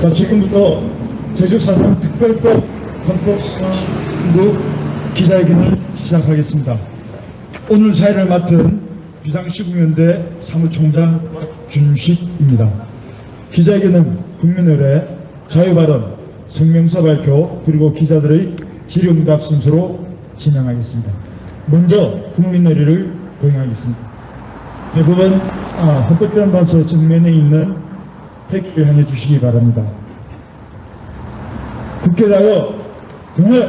자, 지금부터 제주 4.3 특별법 헌법소원부 기자회견을 시작하겠습니다. 오늘 사회를 맡은 비상시국연대 사무총장 준식입니다. 기자회견은 국민의례, 자유발언, 성명서 발표, 그리고 기자들의 질의응답 순서로 진행하겠습니다. 먼저 국민의례를 거행하겠습니다. 대법원 헌법재판소 정면에 있는 택기를 향해 주시기 바랍니다. 국회라여 공회.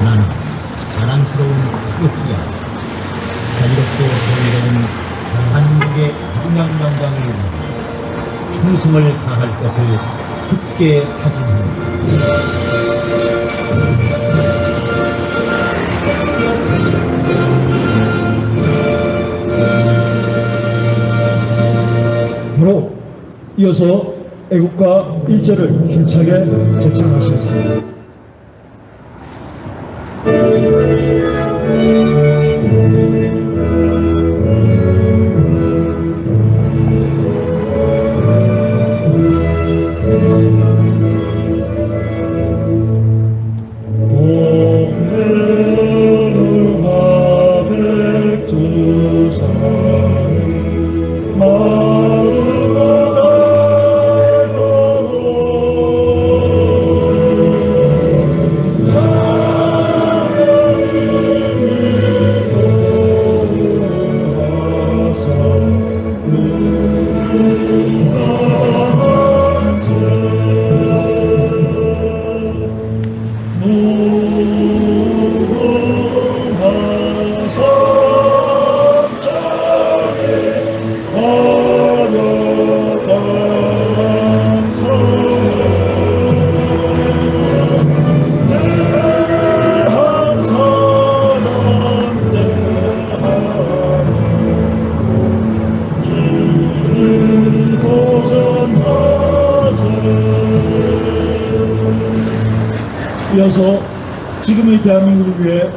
나는 자랑스러운 태극기야. 자유롭고 정의로운 한국의 평양영광을 위해 충성을 다할 것을 굳게 다짐합니다. 바로 이어서 애국가 1절을 힘차게 제창하시겠습니다. 이어서 지금의 대한민국을 위해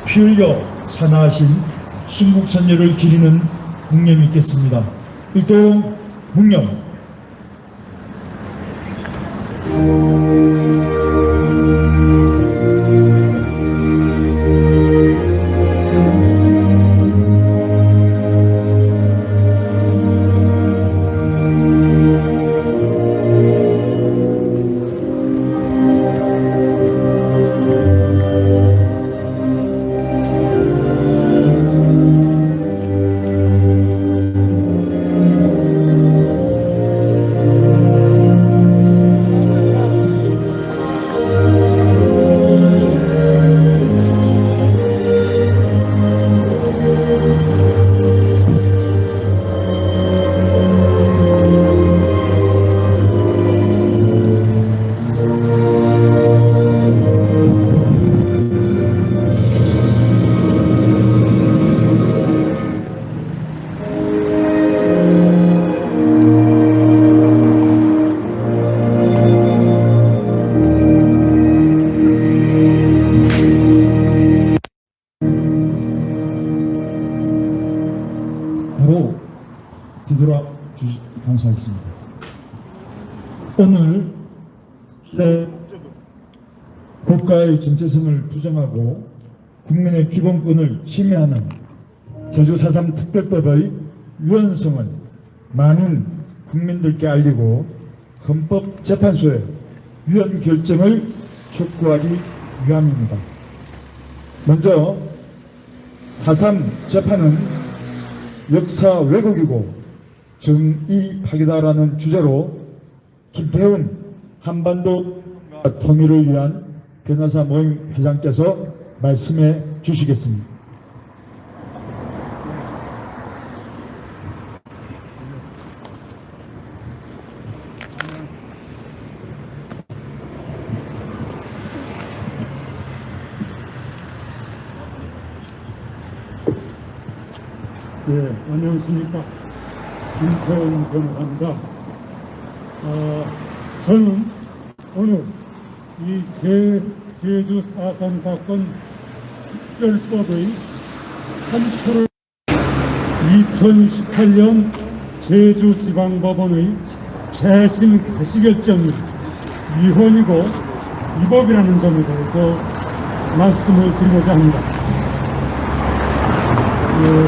피 흘려 산화하신 순국선열을 기리는 묵념이 있겠습니다. 일동 묵념. 바로 뒤돌아 주시 감사하겠습니다. 오늘 국가의 정체성을 부정하고 국민의 기본권을 침해하는 제주 4.3 특별법의 위헌성을 많은 국민들께 알리고 헌법재판소의 위헌 결정을 촉구하기 위함입니다. 먼저 4.3 재판은 역사 왜곡이고 정의 파괴다라는 주제로 김태훈 한반도 통일을 위한 변호사 모임 회장께서 말씀해 주시겠습니다. 네, 안녕하십니까. 김태훈 변호사입니다. 저는 오늘 이 제주 4.3 사건 특별법의 판초를 2018년 제주지방법원의 재심 개시결정이 위헌이고 위법이라는 점에 대해서 말씀을 드리고자 합니다.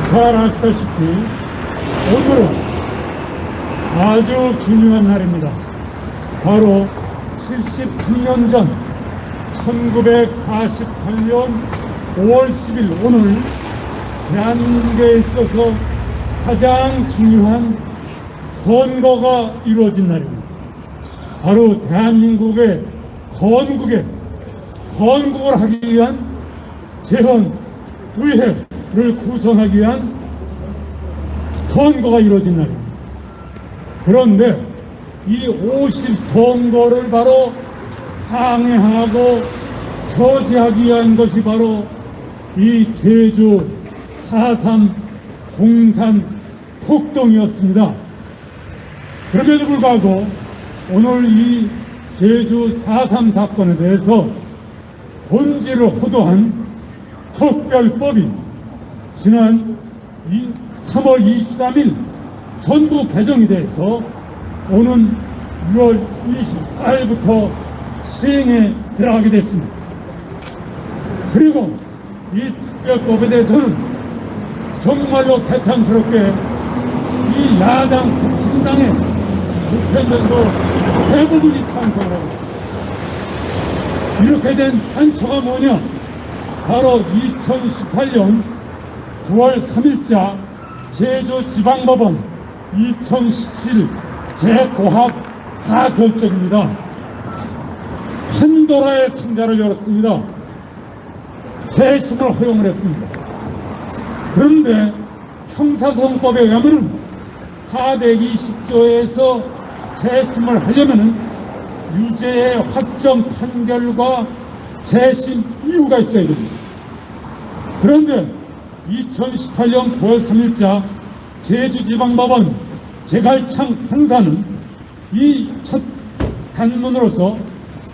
잘 아시다시피 오늘은 아주 중요한 날입니다. 바로 73년 전 1948년 5월 10일 오늘 대한민국에 있어서 가장 중요한 선거가 이루어진 날입니다. 바로 대한민국의 건국을 하기 위한 재헌의회를 구성하기 위한 선거가 이루어진 날입니다. 그런데 이 50선거를 바로 항해하고 저지하기 위한 것이 바로 이 제주 4.3 공산 폭동이었습니다. 그럼에도 불구하고 오늘 이 제주 4.3 사건에 대해서 본질을 호도한 특별법이 지난 3월 23일 전부 개정이 돼서 오는 6월 24일부터 시행에 들어가게 됐습니다. 그리고 이 특별법에 대해서는 정말로 개탄스럽게 이 야당 국힘당의 국회의원도 대부분이 찬성을 하고 있습니다. 이렇게 된 한초가 뭐냐? 바로 2018년 9월 3일자 제주지방법원 2017 재고합 4결정입니다. 판도라의 상자를 열었습니다. 재심을 허용을 했습니다. 그런데 형사소송법에 의하면 420조에서 재심을 하려면 유죄의 확정 판결과 재심 이유가 있어야 됩니다. 그런데 2018년 9월 3일자 제주지방법원 제갈창 판사는 이 첫 단문으로서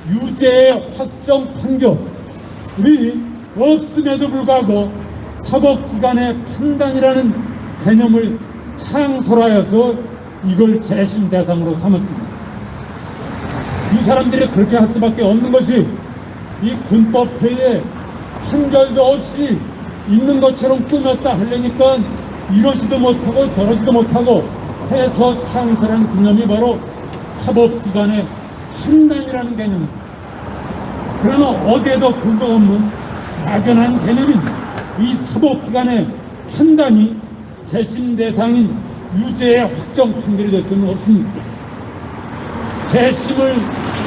유죄의 확정 판결이 없음에도 불구하고 사법기관의 판단이라는 개념을 창설하여서 이걸 재심 대상으로 삼았습니다. 이 사람들이 그렇게 할 수밖에 없는 것이 이 군법회의에 판결도 없이 있는 것처럼 꾸몄다 하려니까 이러지도 못하고 저러지도 못하고 해서 창설한 개념이 바로 사법기관의 판단이라는 개념입니다. 그러나 어디에도 근거 없는 막연한 개념인 이 사법기관의 판단이 재심 대상인 유죄의 확정 판결이 될 수는 없습니다. 재심을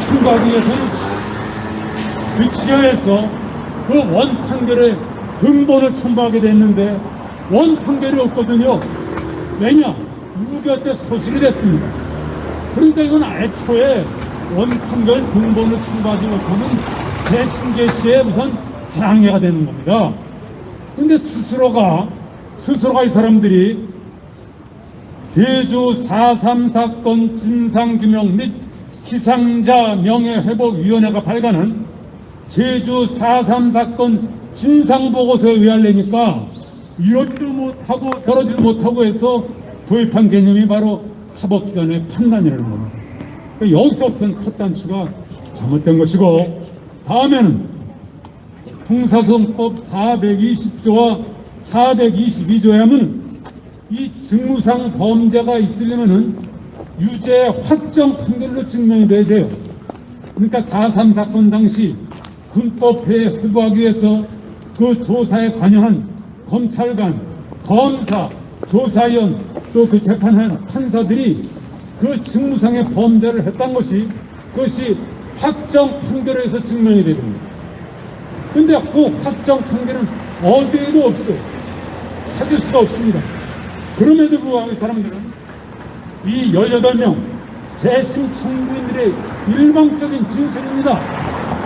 통과하기 위해서는 그 지하에서 그 원 판결의 근본을 첨부하게 됐는데 원 판결이 없거든요. 왜냐? 유교 때 소실이 됐습니다. 그러니까 이건 애초에 원 판결 근본을 첨부하지 못하면 재심 개시에 우선 장애가 되는 겁니다. 근데 스스로가 이 사람들이 제주 4.3 사건 진상규명 및 희생자 명예회복위원회가 발간한 제주 4.3 사건 진상보고서에 의하려니까 이러지도 못하고 저러지도 못하고 해서 도입한 개념이 바로 사법기관의 판단이라는 겁니다. 여기서부터는 첫 단추가 잘못된 것이고, 다음에는 형사소송법 420조와 422조에 하면 이 직무상 범죄가 있으려면은 유죄 확정 판결로 증명이 돼야 돼요. 그러니까 4.3 사건 당시 군법회에 회부하기 위해서 그 조사에 관여한 검찰관, 검사, 조사위원 또 그 재판한 판사들이 그 직무상의 범죄를 했던 것이 그것이 확정 판결에서 증명이 됩니다. 근데 그 확정 판결은 어디에도 없어요. 찾을 수가 없습니다. 그럼에도 불구하고 이 사람들은 이 18명 재심 청구인들의 일방적인 진술입니다.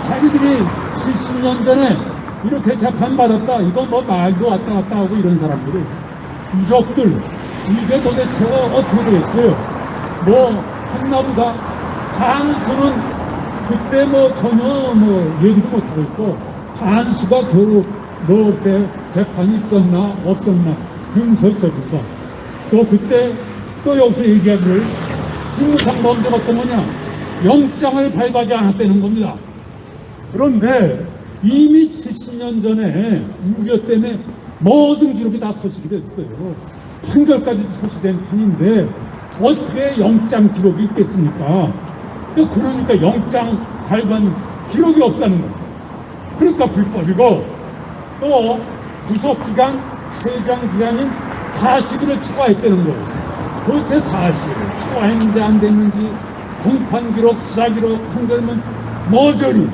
자기들이 70년 전에 이렇게 재판받았다. 이건 뭐 말도 왔다 갔다 하고 이런 사람들이 유족들 이게 도대체가 어떻게 되겠어요? 뭐 했나보다 한수는 그때 뭐 전혀 뭐 얘기도 못하고 있고, 한수가 겨우 뭐 그때 재판이 있었나 없었나 금설설입니다. 또 그때 또 여기서 얘기하기를 직무상 범죄가 어떤 거냐, 영장을 발부하지 않았다는 겁니다. 그런데 이미 70년 전에 6.25 때문에 모든 기록이 다 소실이 됐어요. 판결까지도 소실된 판인데 어떻게 영장 기록이 있겠습니까? 또 그러니까 영장 발부한 기록이 없다는 거예요. 그러니까 불법이고, 또 구속기간 최장기간인 40일을 초과했다는 거예요. 도대체 40일을 초과했는지 안 됐는지, 공판기록, 수사기록, 판결문 모조리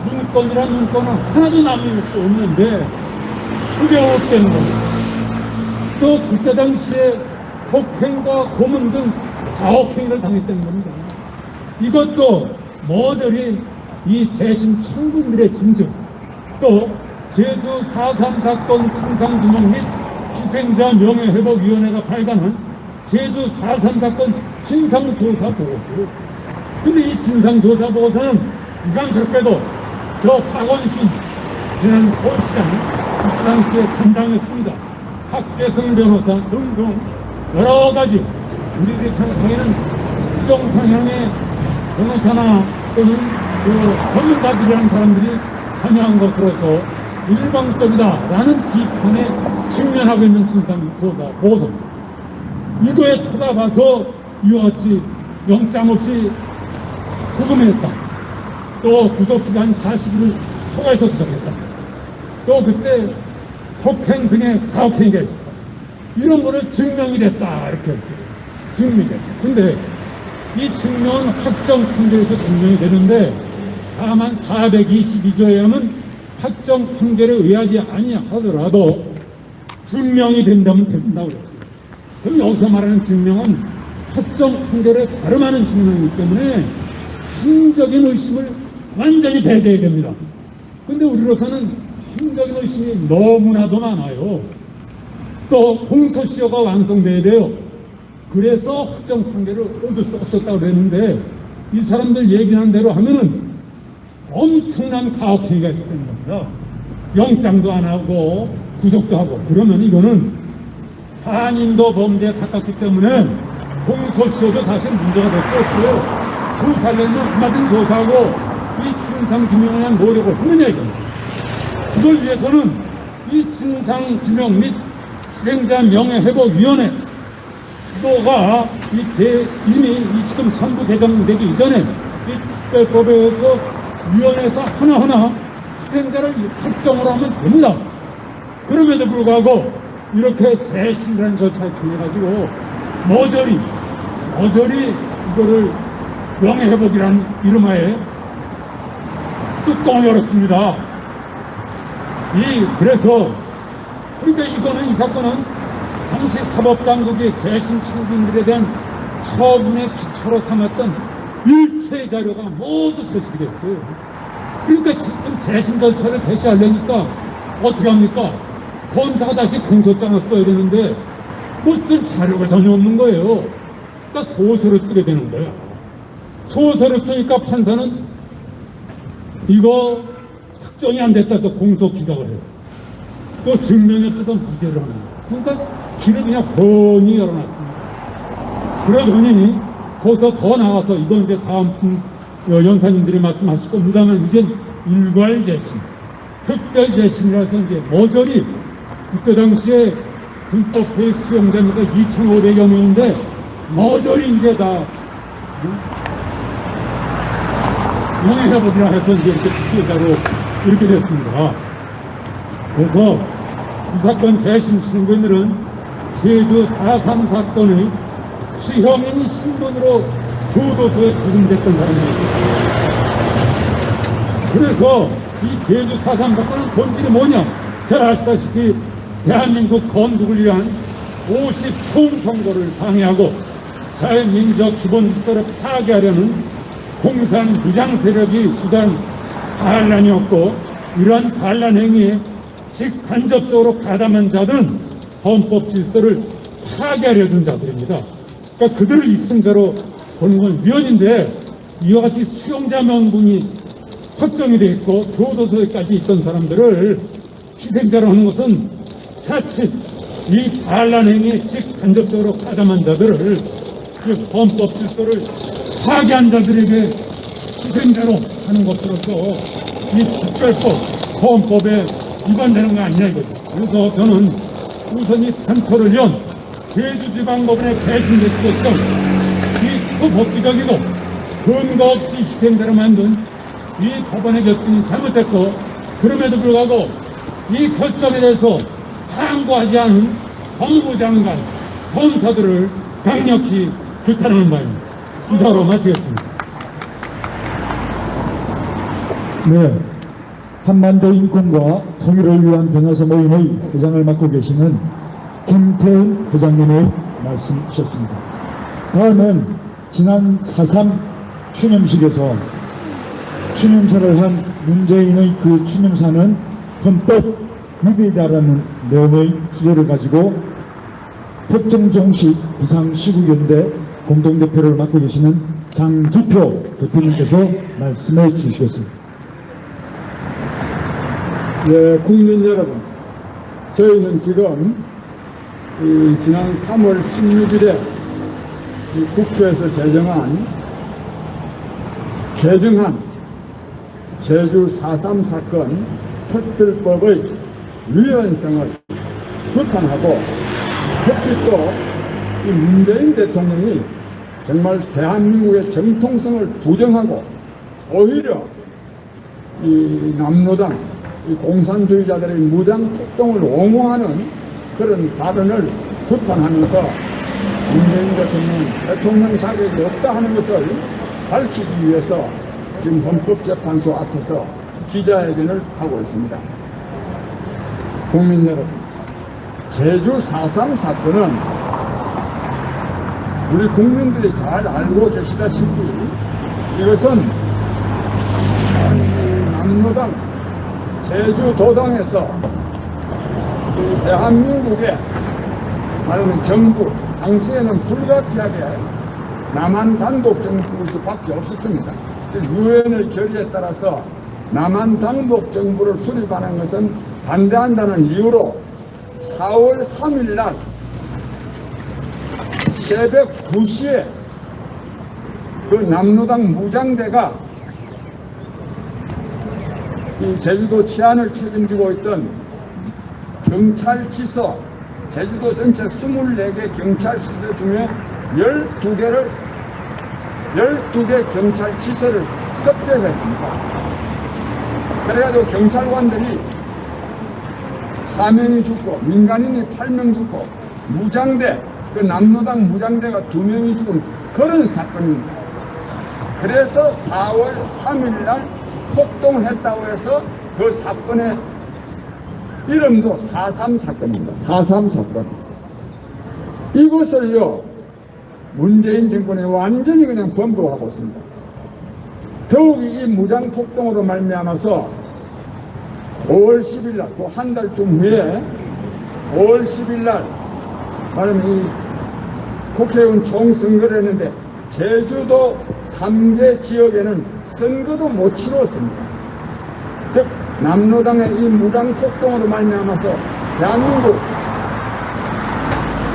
문건이란 문건은 하나도 남김없이 없는데 그게 없다는 겁니다. 또 그때 당시에 폭행과 고문 등 가혹행위를 당했다는 겁니다. 이것도 모조리 이 재심 청군들의 진술, 또 제주 4.3 사건 진상규명 및 희생자 명예회복위원회가 발간한 제주 4.3 사건 진상조사 보고서. 근데 이 진상조사 보고서는 유감스럽게도 저 박원순 지난 서울시장 그 당시에 단장이었습니다. 박재성 변호사 등등 여러 가지 우리들이 생각하기에는 특정 성향의 변호사나 또는 그 전문가들이라는 사람들이 참여한 것으로서 일방적이다라는 비판에 직면하고 있는 진상조사 보고서입니다. 이거에 토닥아서 이와 같이 영장 없이 구금했다. 또 구속기간 40일을 초과해서 구속했다. 또 그때 폭행 등의 가혹행위가 있었다. 이런 거를 증명이 됐다. 이렇게 했어요. 증명이 됐다. 근데 이 증명은 확정 판결에서 증명이 되는데 다만 422조에 하면 확정 판결에 의하지 아니하더라도 증명이 된다면 된다고 그랬어요. 그럼 여기서 말하는 증명은 확정 판결에 가름하는 증명이기 때문에 행적인 의심을 완전히 배제해야 됩니다. 근데 우리로서는 행적인 의심이 너무나도 많아요. 또 공소시효가 완성돼야 돼요. 그래서 확정 판결을 얻을 수 없었다고 그랬는데 이 사람들 얘기하는 대로 하면은 엄청난 가혹행위가 있었다는 겁니다. 영장도 안 하고 구속도 하고. 그러면 이거는 한인도 범죄에 가깝기 때문에 공소시효도 사실 문제가 될 수 없어요. 조사하려면 얼마든 조사하고 이 진상규명을 위한 노력을 하느냐 이겁니다. 그걸 위해서는 이 진상규명 및 희생자 명예회복위원회 또가 이미 지금 전부 개정되기 이전에 이 특별법에 의해서 위원회에서 하나하나 희생자를 확정으로 하면 됩니다. 그럼에도 불구하고 이렇게 재심이라는 절차를 통해가지고 모조리 이거를 명예회복이라는 이름하에 뚜껑을 열었습니다. 그래서 그러니까 이 사건은 당시 사법당국이 재심 청구인들에 대한 처분의 기초로 삼았던 일체 자료가 모두 소식이 됐어요. 그러니까 지금 재심 절차를 개시하려니까 어떻게 합니까? 검사가 다시 공소장을 써야 되는데 못 쓸 자료가 전혀 없는 거예요. 그러니까 소설을 쓰게 되는 거야. 소설을 쓰니까 판사는 이거 특정이 안 됐다 해서 공소 기각을 해요. 또 증명에 따라서 무죄를 하는 거예요. 그러니까 길을 그냥 훤히 열어놨습니다. 그러더니 거기서 더 나가서 이건 이제 다음 연사님들이 말씀하실 겁니다만 이제 일괄 재심, 특별 재심이라서 이제 모조리 그때 당시에 불법회의 수용자가 2,500여 명인데 모조리 이제 다 명예회복이라 해서 이제 이렇게 피해자로 이렇게 됐습니다. 그래서 이 사건 재심 신고인들은 제주 4.3 사건의 수형인 신분으로 교도소에 구금됐던 사람입니다. 그래서 이 제주 4.3 사건은 본질이 뭐냐? 잘 아시다시피 대한민국 건국을 위한 50총 선거를 방해하고 자유민주적 기본 질서를 파괴하려는 공산 무장 세력이 주도한 반란이었고, 이러한 반란 행위에 직간접적으로 가담한 자들은 헌법 질서를 파괴하려던 자들입니다. 그러니까 그들을 희생자로 보는 건 위헌인데 이와 같이 수용자 명분이 확정이 되어 있고 교도소에까지 있던 사람들을 희생자로 하는 것은 자칫 이 반란 행위에 직간접적으로 가담한 자들을, 즉 헌법 질서를 파괴한 자들에게 희생자로 하는 것으로서 이 특별법, 헌법에 위반되는 거 아니냐 이거죠. 그래서 저는 우선 이 단초를 연 제주지방법원의 재심제시도 있던 이 초법기적이고 근거 없이 희생자로 만든 이 법원의 결정이 잘못됐고, 그럼에도 불구하고 이 결정에 대해서 항고하지 않은 법무부 장관, 검사들을 강력히 규탄하는 바입니다. 이사로 마치겠습니다. 네, 한반도 인권과 통일을 위한 변호사 모임의 회장을 맡고 계시는 김태훈 회장님의 말씀이셨습니다. 다음은 지난 4.3 추념식에서 추념사를 한 문재인의 그 추념사는 헌법 위배다라는 내용의 주제를 가지고 법정종식 비상시국연대 공동대표를 맡고 계시는 장기표 대표님께서 말씀해 주시겠습니다. 예, 국민 여러분, 저희는 지금 지난 3월 16일에 국회에서 개정한 제주 4.3 사건 특별법의 위헌성을 규탄하고, 특히 또 이 문재인 대통령이 정말 대한민국의 정통성을 부정하고 오히려 이 남로당 이 공산주의자들의 무장 폭동을 옹호하는 그런 발언을 규탄하면서 문재인 대통령 자격이 없다 하는 것을 밝히기 위해서 지금 헌법재판소 앞에서 기자회견을 하고 있습니다. 국민 여러분, 제주 4.3 사건은 우리 국민들이 잘 알고 계시다시피 이것은 남로당 제주도당에서 대한민국의 말하는 정부, 당시에는 불가피하게 남한 단독 정부일 수밖에 없었습니다. 유엔의 결의에 따라서 남한 단독 정부를 수립하는 것은 반대한다는 이유로 4월 3일 날 새벽 2시에 그 남로당 무장대가 이 제주도 치안을 책임지고 있던 경찰지서, 제주도 전체 24개 경찰지서 중에 12개 경찰지서를 습격했습니다. 그래가지고 경찰관들이 4명이 죽고 민간인이 8명 죽고 무장대, 그 남로당 무장대가 2명이 죽은 그런 사건입니다. 그래서 4월 3일 날 폭동했다고 해서 그 사건의 이름도 4.3 사건입니다. 4.3 사건. 이것을요, 문재인 정권이 완전히 그냥 번복하고 있습니다. 더욱이 이 무장폭동으로 말미암아서 5월 10일 날, 그 한 달쯤 후에 5월 10일 날 말하면 이 국회의원 총선거를 했는데 제주도 3개 지역에는 선거도 못 치렀습니다. 즉 남로당의 이 무장폭동으로 말미암아서 대한민국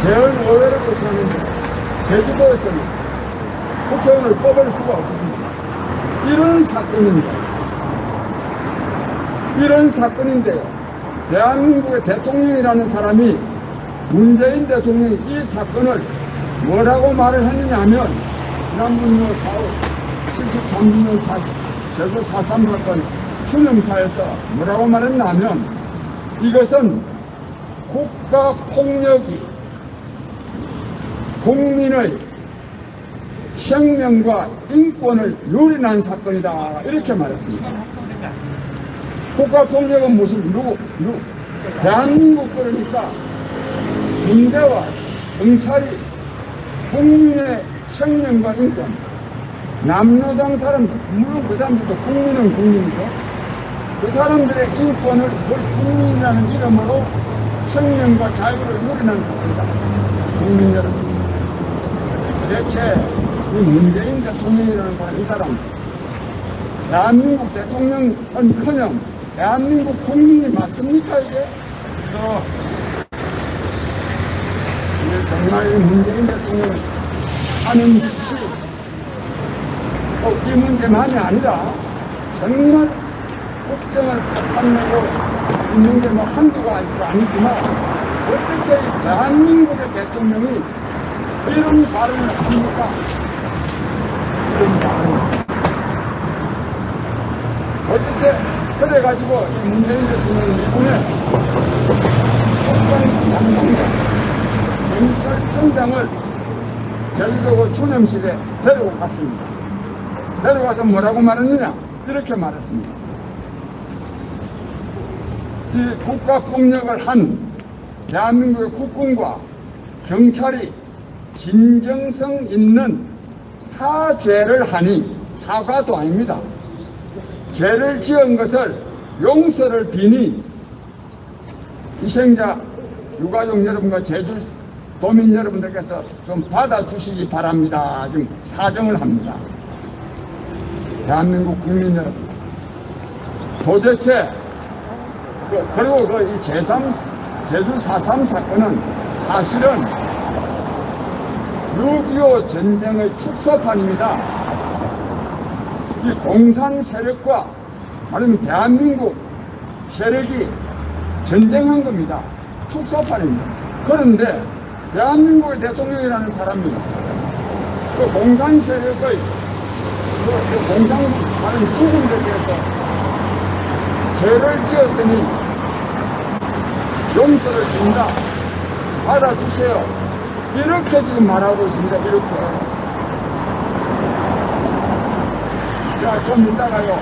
제헌의회를 거치하는데 제주도에서는 국회의원을 뽑을 수가 없었습니다. 이런 사건입니다. 이런 사건인데요, 대한민국의 대통령이라는 사람이, 문재인 대통령이 이 사건을 뭐라고 말을 했느냐 하면, 지난번 4월 73년 제주 4.3 사건 추념사에서 뭐라고 말했냐 하면, 이것은 국가폭력이 국민의 생명과 인권을 유린한 사건이다, 이렇게 말했습니다. 국가폭력은 무슨 대한민국 그러니까 군대와 경찰이 국민의 생명과 인권, 남로당 사람들, 물론 그 사람들도 국민은 국민이죠. 그 사람들의 인권을 국민이라는 이름으로 생명과 자유를 유린한 사건이다. 국민 여러분, 대체 이 문재인 대통령이라는 사람, 이 사람 대한민국 대통령은커녕 대한민국 국민이 맞습니까 이게? 이게 정말 문재인 대통령 하는 짓이 이 문제만이 아니라 정말 국정을 파탄내고 있는 게 뭐 한두가 아니지만 어떻게 이 대한민국의 대통령이 이런 발언을 합니까? 이런 발언. 어떻게 그래가지고 이 문재인 대통령이 이번에 국방장관과 경찰청장을 제주도 추념실에 데리고 갔습니다. 데려가서 뭐라고 말했느냐? 이렇게 말했습니다. 이 국가폭력을 한 대한민국의 국군과 경찰이 진정성 있는 사죄를 하니 사과도 아닙니다. 죄를 지은 것을 용서를 비니 희생자 유가족 여러분과 제주 도민 여러분들께서 좀 받아주시기 바랍니다. 지금 사정을 합니다. 대한민국 국민 여러분, 도대체 그리고 이 제주 4.3 사건은 사실은 6.25 전쟁의 축소판입니다. 이 공산 세력과 아니면 대한민국 세력이 전쟁한 겁니다. 축소판입니다. 그런데 대한민국의 대통령이라는 사람이 그 공산 세력의 그 공산국 하는 죽음에 대해서 죄를 지었으니 용서를 줍니다. 받아주세요. 이렇게 지금 말하고 있습니다. 이렇게. 자, 좀 이따가요.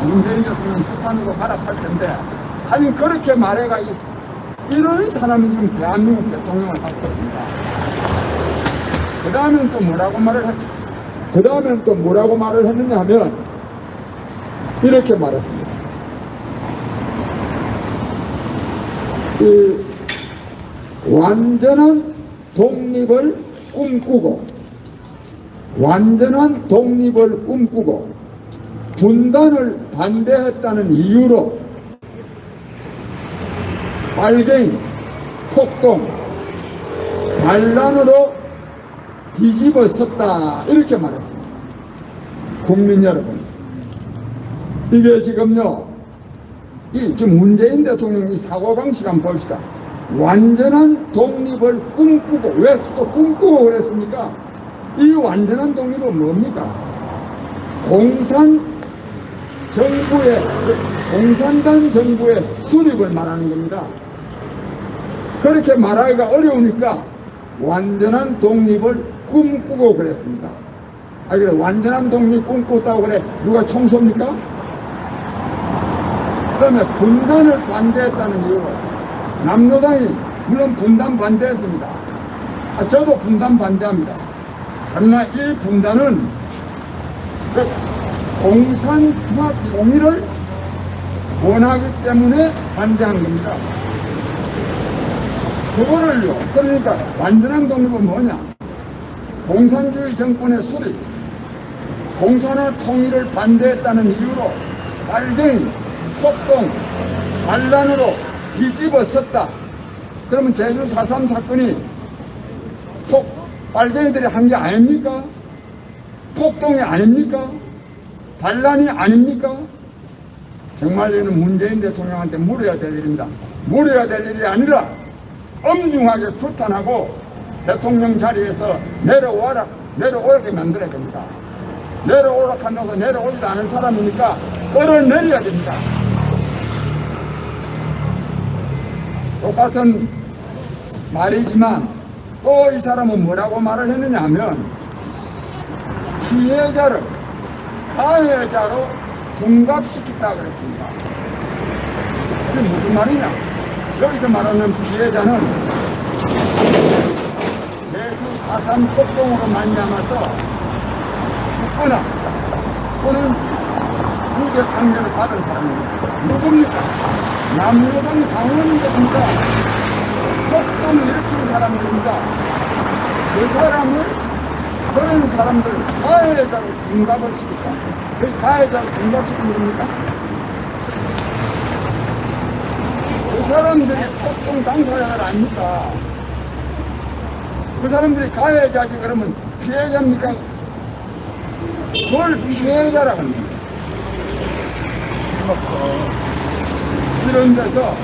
문재인 대통령 북한으로 갈아탈 텐데, 아니, 그렇게 말해가 이런 사람이 지금 대한민국 대통령을 하고 있습니다. 그 다음엔 또 뭐라고 말을 했느냐 하면, 이렇게 말했습니다. 완전한 독립을 꿈꾸고 분단을 반대했다는 이유로 빨갱이, 폭동, 반란으로 뒤집어 섰다 이렇게 말했습니다. 국민 여러분, 이게 지금요, 지금 문재인 대통령 이 사고방식 한번 봅시다. 완전한 독립을 꿈꾸고, 왜 또 꿈꾸고 그랬습니까? 이 완전한 독립은 뭡니까? 공산당 정부의 수립을 말하는 겁니다. 그렇게 말하기가 어려우니까 완전한 독립을 꿈꾸고 그랬습니다. 그래, 완전한 독립 꿈꿨다고 그래, 누가 청소입니까? 그다음에 분단을 반대했다는 이유로 남노당이 물론 분단 반대했습니다. 저도 분단 반대합니다. 그러나 이 분단은 공산화 통일을 원하기 때문에 반대한 겁니다. 그거를요, 그러니까 완전한 독립은 뭐냐? 공산주의 정권의 수립, 공산화 통일을 반대했다는 이유로 빨갱이, 폭동, 반란으로 뒤집어 섰다. 그러면 제주 4.3 사건이 빨갱이들이 한 게 아닙니까? 폭동이 아닙니까? 반란이 아닙니까? 정말 이는 문재인 대통령한테 물어야 될 일입니다. 물어야 될 일이 아니라 엄중하게 규탄하고 대통령 자리에서 내려오게 만들어야 됩니다. 내려오라 한다고 내려오지도 않은 사람이니까 끌어내려야 됩니다. 똑같은 말이지만 또 이 사람은 뭐라고 말을 했느냐 하면 피해자를 가해자로 둔갑시켰다 그랬습니다. 이게 무슨 말이냐? 여기서 말하는 피해자는 제주 4.3 폭동으로 말미암아서 죽거나 또는 유죄 판결을 받은 사람입니다. 누굽니까? 남로당 강원도입니다. 폭동을 일으킨 사람들입니다. 그 사람을 그런 사람들 가해자로 둔갑을 시킬까? 그 가해자로 둔갑시키는 겁니까? 그 사람들이 폭동 당사자가 아닙니까? 그 사람들이 가해자지 그러면 피해자입니까? 그걸 피해자라고 합니다. 이런 데서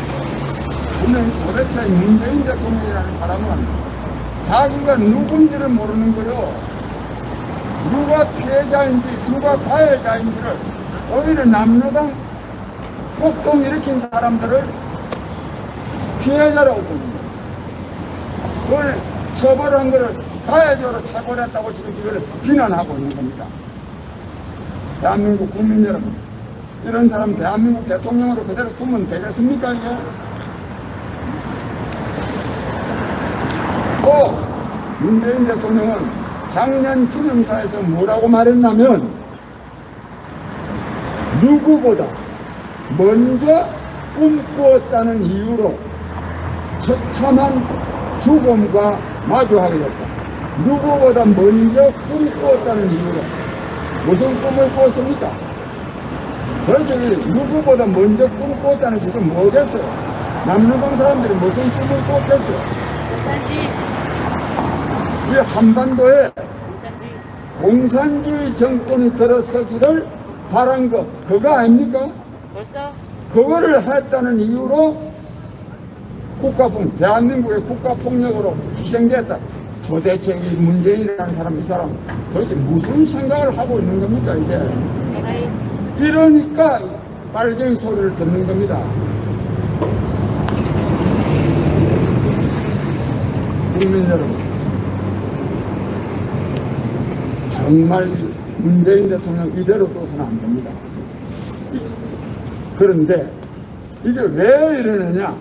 우리는 도대체 문재인 대통령이라는 사람은 자기가 누군지를 모르는 거요. 누가 피해자인지 누가 가해자인지를 오히려 남로당 폭동 일으킨 사람들을 피해자라고 봅니다. 그걸 처벌한 것을 가해자로 처벌했다고 지금 이걸 비난하고 있는 겁니다. 대한민국 국민 여러분, 이런 사람 대한민국 대통령으로 그대로 두면 되겠습니까, 이게? 또 문재인 대통령은 작년 기념사에서 뭐라고 말했냐면 누구보다 먼저 꿈꾸었다는 이유로 처참한 죽음과 마주하게 됐다. 누구보다 먼저 꿈꾸었다는 이유로 무슨 꿈을 꾸었습니까? 그래서 누구보다 먼저 꿈꾸었다는 것은 뭐겠어요? 남로당 사람들이 무슨 꿈을 꾸었겠어요? 이 한반도에 공산주의 정권이 들어서기를 바란 것, 그거 아닙니까? 벌써? 그거를 했다는 이유로 대한민국의 국가폭력으로 희생됐다. 도대체 이 문재인이라는 사람, 이 사람 도대체 무슨 생각을 하고 있는 겁니까, 이게? 이러니까 빨갱이 소리를 듣는 겁니다. 국민 여러분, 정말 문재인 대통령 이대로 둬서는 안 됩니다. 그런데 이게 왜 이러느냐?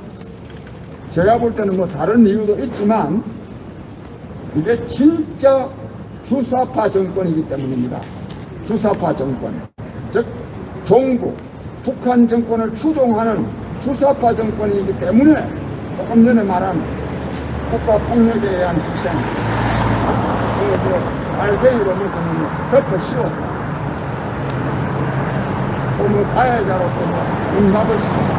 제가 볼 때는 뭐 다른 이유도 있지만 이게 진짜 주사파 정권이기 때문입니다. 주사파 정권. 즉 종북, 북한 정권을 추종하는 주사파 정권이기 때문에 조금 전에 말한 국가폭력에 의한 희생, 알갱이로 무슨 덮어 씌웠다. 또 뭐 가해자로 또 등갑을 시켰다.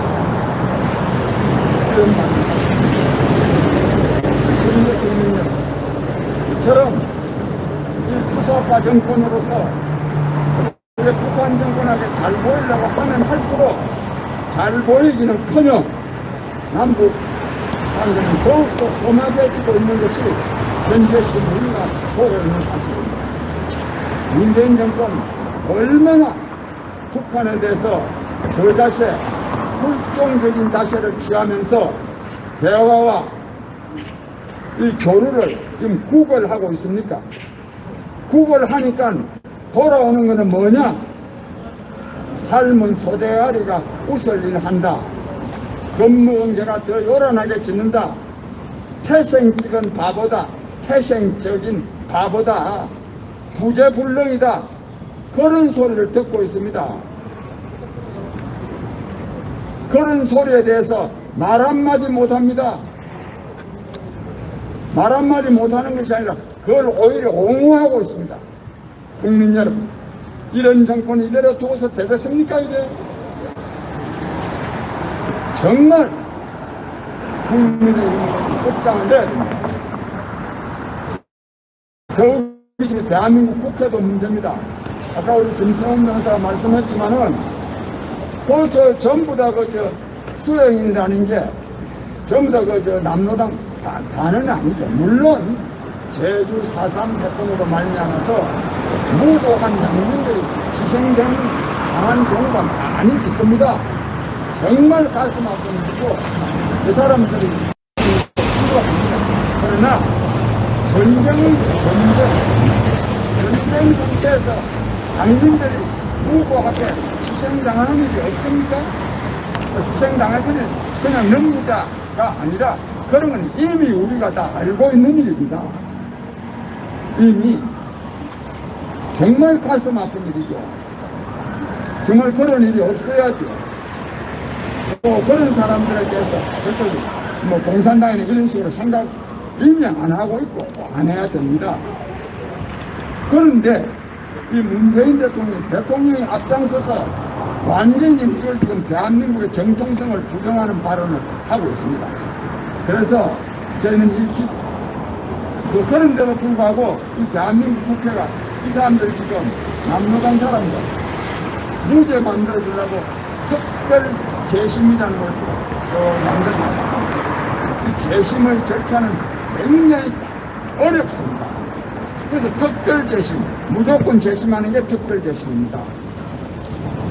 이런 말입니다. 그런데 국민은 이처럼 이 주사파 정권으로서 우리 북한 정권에게 잘 보이려고 하면 할수록 잘 보이기는커녕 남북 관계는 더욱더 험하게지고 있는 것이 현재 지금 우리가 보고 있는 사실입니다. 문재인 정권 얼마나 북한에 대해서 저자세, 불종적인 자세를 취하면서 대화와 이 교류를 지금 구걸하고 있습니까? 구걸하니까 돌아오는 것은 뭐냐? 삶은 소대가리가 웃을 일 한다. 근무응계가 더 요란하게 짓는다. 태생적인 바보다. 태생적인 바보다. 구제불능이다. 그런 소리를 듣고 있습니다. 그런 소리에 대해서 말 한마디 못합니다. 말 한마디 못하는 것이 아니라 그걸 오히려 옹호하고 있습니다. 국민 여러분, 이런 정권이 이대로 두어서 되겠습니까, 이게? 정말 국민의 입장을 내야 됩니다. 더욱이 지금 대한민국 국회도 문제입니다. 아까 우리 김성훈 변호사가 말씀했지만은 저 전부 다 수행인이라는 게 전부 다 남로당 다는 아니죠. 물론 제주 4.3 사건으로 말미암아서 무고한 양민들이 희생되는 당한 경우가 많이 있습니다. 정말 가슴 아픈 일이고 그 사람들이 필요합니다. 그러나 전쟁 상태에서 당민들이 무고하게 희생당하는 일이 없습니까? 희생당해서는 그냥 넘기자가 아니라 그런 건 이미 우리가 다 알고 있는 일입니다. 이미 정말 가슴 아픈 일이죠. 정말 그런 일이 없어야죠. 또 그런 사람들에 대해서 뭐 공산당에는 이런 식으로 생각 이미 안 하고 있고 안 해야 됩니다. 그런데 이 문재인 대통령이 앞장서서 완전히 이걸 지금 대한민국의 정통성을 부정하는 발언을 하고 있습니다. 그래서 저희는 그런데도 불구하고 이 대한민국 국회가 이 사람들이 지금 남로당 사람들 무죄 만들어주려고 특별 재심이라는 걸 만듭니다. 이 재심의 절차는 굉장히 어렵습니다. 그래서 특별 재심, 무조건 재심하는 게 특별 재심입니다.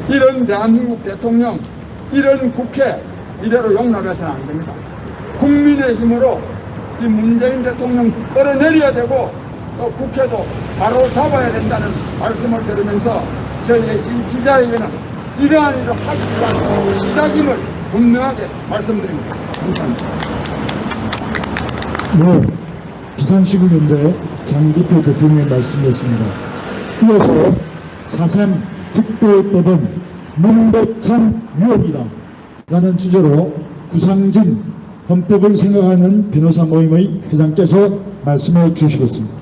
이런 대한민국 대통령, 이런 국회, 이대로 용납해서는 안 됩니다. 국민의 힘으로 이 문재인 대통령 끌어내려야 되고 또 국회도 바로 잡아야 된다는 말씀을 드리면서 저희의 이 기자에게는 이러한 일을 확실한 시작임을 분명하게 말씀드립니다. 감사합니다. 네, 비상시국연대 장기표 대통령의 말씀이었습니다. 이어서 4.3 특별법은 명백한 위협이다 라는 주제로 구상진 헌법을 생각하는 변호사 모임의 회장께서 말씀해 주시겠습니다.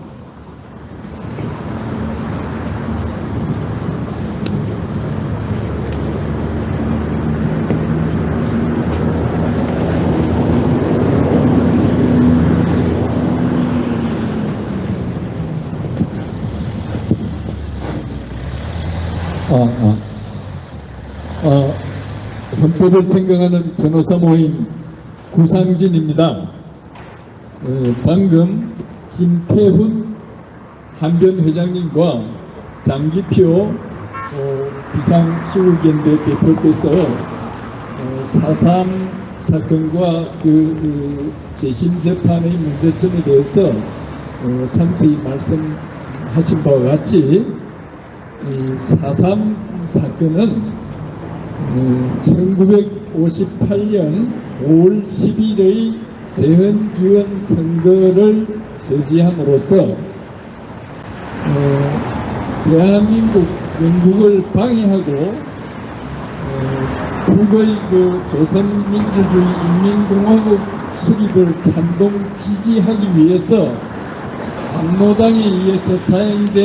헌법을 생각하는 변호사 모임 구상진입니다. 방금 김태훈 한변 회장님과 장기표 비상시국연대 대표께서 4.3 사건과 그 재심 재판의 문제점에 대해서 상세히 말씀하신 바와 같이 이 4.3 사건은 1958년 5월 10일의 재헌의원 선거를 저지함으로써 대한민국 건국을 방해하고 북의 그 조선민주주의 인민공화국 수립을 찬동 지지하기 위해서 남로당에 의해서 자행된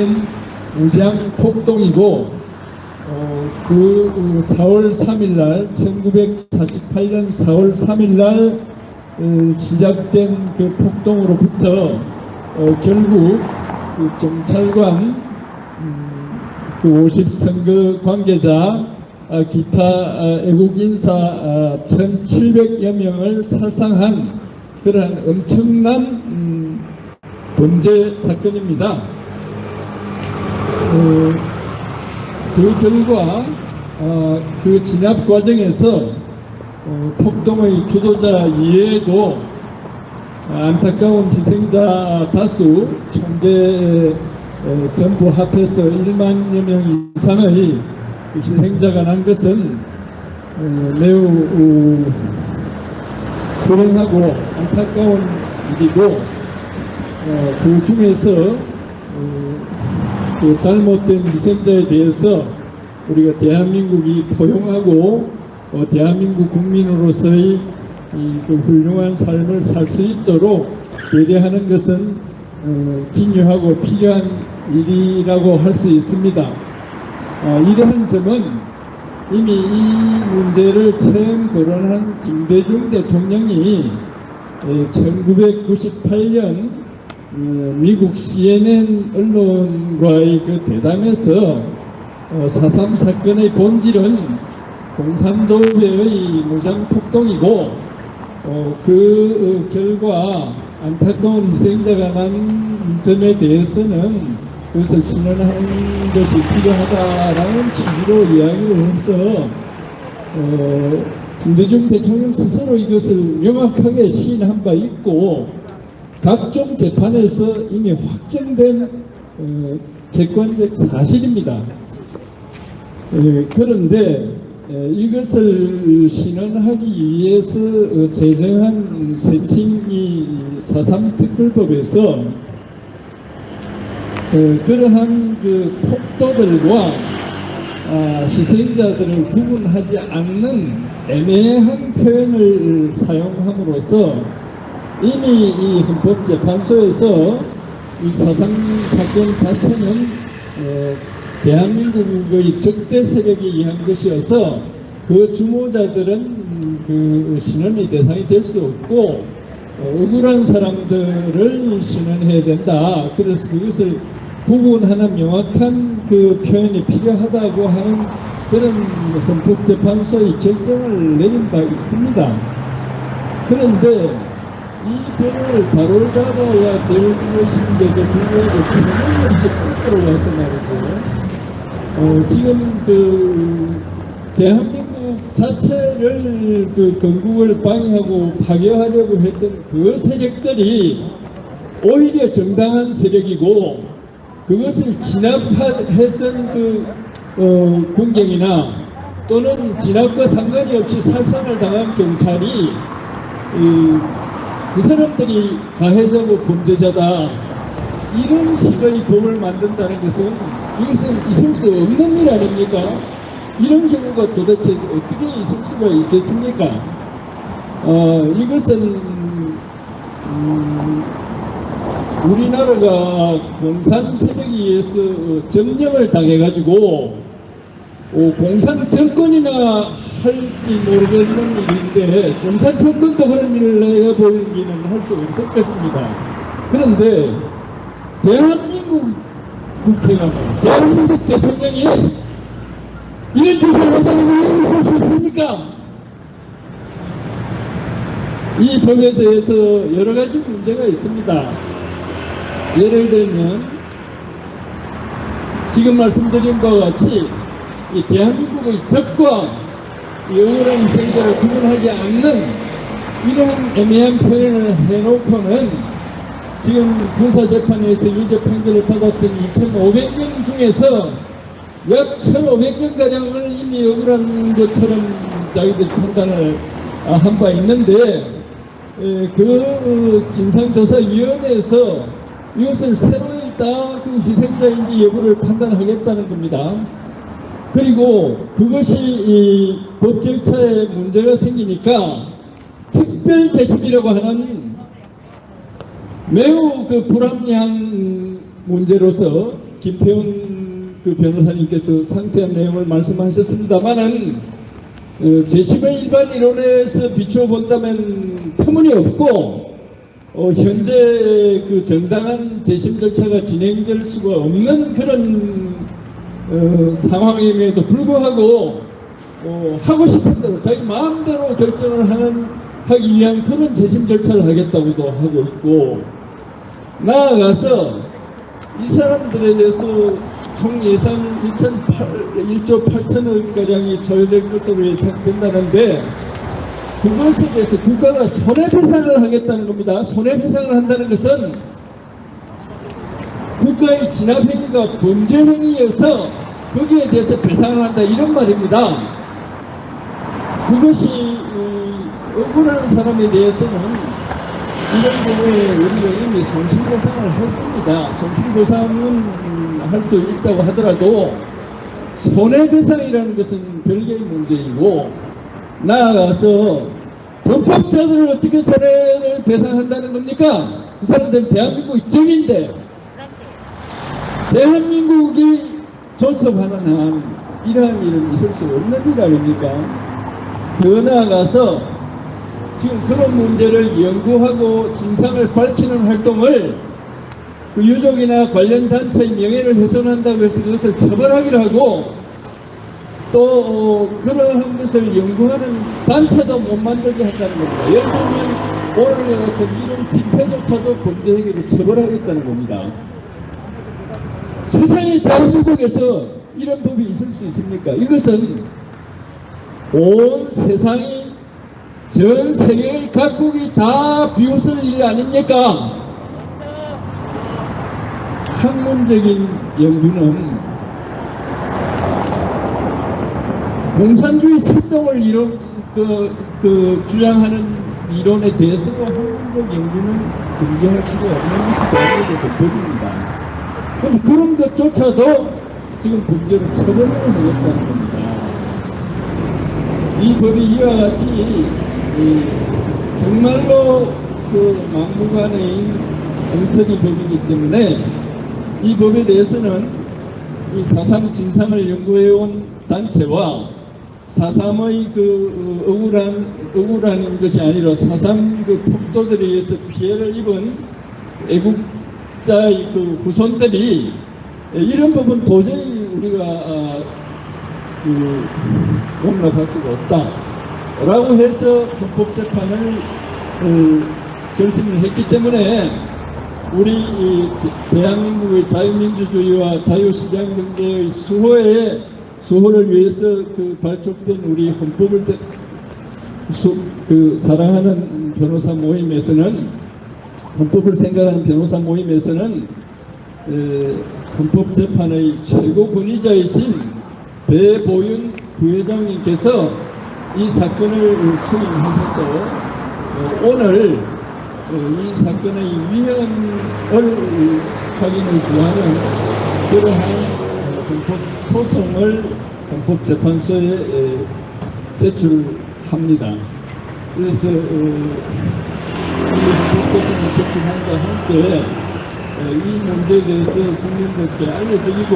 무장 폭동이고 그 4월 3일날 1948년 4월 3일날 시작된 그 폭동으로부터 결국 그 경찰관 그 50선거 관계자 기타 애국인사 1700여 명을 살상한 그러한 엄청난 범죄 사건입니다. 그 결과 그 진압 과정에서 폭동의 주도자 이외에도 안타까운 희생자 다수 총대 전부 합해서 1만여 명 이상의 희생자가 난 것은 매우 불행하고 안타까운 일이고 그 중에서 그 잘못된 희생자에 대해서 우리가 대한민국이 포용하고 대한민국 국민으로서의 그 훌륭한 삶을 살 수 있도록 배려하는 것은 기묘하고 필요한 일이라고 할 수 있습니다. 이러한 점은 이미 이 문제를 처음 거론한 김대중 대통령이 1998년 미국 CNN 언론과의 그 대담에서 4.3 사건의 본질은 공산도회의 무장폭동이고 그 결과 안타까운 희생자가 난 점에 대해서는 그것을 신원하는 것이 필요하다라는 취지로 이야기를 해서 김대중 대통령 스스로 이것을 명확하게 시인한 바 있고 각종 재판에서 이미 확정된 객관적 사실입니다. 그런데 이것을 신원하기 위해서 제정한 세칭이 4.3 특별법에서 그러한 그 폭도들과 희생자들을 구분하지 않는 애매한 표현을 사용함으로써 이미 이 헌법재판소에서 이 사상 사건 자체는 대한민국의 적대 세력에 의한 것이어서 그 주모자들은 그 신원의 대상이 될 수 없고 억울한 사람들을 신원해야 된다. 그래서 그것을 구분하는 명확한 그 표현이 필요하다고 하는 그런 헌법재판소의 결정을 내린 바 있습니다. 그런데 이 법을 바로잡아야 될 것인데도 불구하고 그런 것이 거꾸로 와서 말이죠. 지금 그 대한민국 자체를 그 건국을 방해하고 파괴하려고 했던 그 세력들이 오히려 정당한 세력이고 그것을 진압했던 그 군경이나 또는 진압과 상관이 없이 살상을 당한 경찰이 그 사람들이 가해자고 범죄자다 이런 식의 법을 만든다는 것은 이것은 있을 수 없는 일 아닙니까? 이런 경우가 도대체 어떻게 있을 수가 있겠습니까? 이것은 우리나라가 공산 세력에 의해서 점령을 당해가지고 공산 정권이나 할지 모르겠는 일인데 공산 정권도 그런 일을 내보이기는 할 수 없을 것입니다. 그런데 대한민국 국회가 대한민국 대통령이 이런 짓을 한다는 걸 있을 수 있습니까? 이 법에 대해서 여러 가지 문제가 있습니다. 예를 들면 지금 말씀드린 바와 같이 이 대한민국의 적과 이 억울한 희생자를 구분하지 않는 이러한 애매한 표현을 해놓고는 지금 군사재판에서 유죄 판결을 받았던 2,500명 중에서 약 1,500명가량을 이미 억울한 것처럼 자기들이 판단을 한 바 있는데 그 진상조사위원회에서 이것을 새로이 그 희생자인지 여부를 판단하겠다는 겁니다. 그리고 그것이 이 법 절차에 문제가 생기니까 특별 재심이라고 하는 매우 그 불합리한 문제로서 김태훈 그 변호사님께서 상세한 내용을 말씀하셨습니다만은 재심의 일반 이론에서 비추어 본다면 터무니없고 현재 그 정당한 재심 절차가 진행될 수가 없는 그런 상황임에도 불구하고 하고 싶은 대로 자기 마음대로 결정을 하기 위한 그런 재심 절차를 하겠다고도 하고 있고 나아가서 이 사람들에 대해서 총 예산 1조 8천억가량이 소요될 것으로 예상된다는데 그것에 대해서 국가가 손해배상을 하겠다는 겁니다. 손해배상을 한다는 것은 국가의 진압행위가 범죄행위여서 거기에 대해서 배상을 한다 이런 말입니다. 그것이 억울한 사람에 대해서는 이런 경우에 우리가 이미 손실보상을 했습니다. 손실보상은 할 수 있다고 하더라도 손해배상이라는 것은 별개의 문제이고 나아가서 범법자들을 어떻게 손해를 배상한다는 겁니까? 그 사람들은 대한민국의 적인데 대한민국이 존속하는 한 이러한 일은 있을 수 없는 일 아닙니까? 더 나아가서 지금 그런 문제를 연구하고 진상을 밝히는 활동을 그 유족이나 관련 단체의 명예를 훼손한다고 해서 그것을 처벌하기로 하고 또 그러한 것을 연구하는 단체도 못 만들게 한다는 겁니다. 예를 들면 오늘 같은 이런 집회조차도 범죄 행위를 처벌하겠다는 겁니다. 세상의 대한민국에서 이런 법이 있을 수 있습니까? 이것은 온 세상이 전 세계의 각국이 다 비웃을 일 아닙니까? 학문적인 연구는 공산주의 실동을 주장하는 이론에 대해서도 학문적 연구는 긍정할 수가 없는 것이 법입니다. 그런데 그런 것조차도 지금 범죄를 처벌을 하겠다는 겁니다. 이 법이 이와 같이 정말로 그 막무가내인 엉터리 법이기 때문에 이 법에 대해서는 이 4.3 진상을 연구해온 단체와 4.3의 그 억울한 것이 아니라 4.3 그 폭도들에 의해서 피해를 입은 애국자의 그 후손들이 이런 법은 도저히 우리가 용납할 수가 없다라고 해서 헌법재판을 결심을 했기 때문에 우리 이 대한민국의 자유민주주의와 자유시장경제의 수호를 위해서 그 발족된 우리 헌법을 사랑하는 변호사 모임에서는 헌법을 생각하는 변호사 모임에서는 헌법재판의 최고 권위자이신 배보윤 부회장님께서 이 사건을 승인하셔서 오늘 이 사건의 위헌을 확인을 구하는 그러한 헌법 소송을 헌법재판소에 제출합니다. 그래서 헌법소송을 제출함과 함께 이 문제에 대해서 국민들께 알려드리고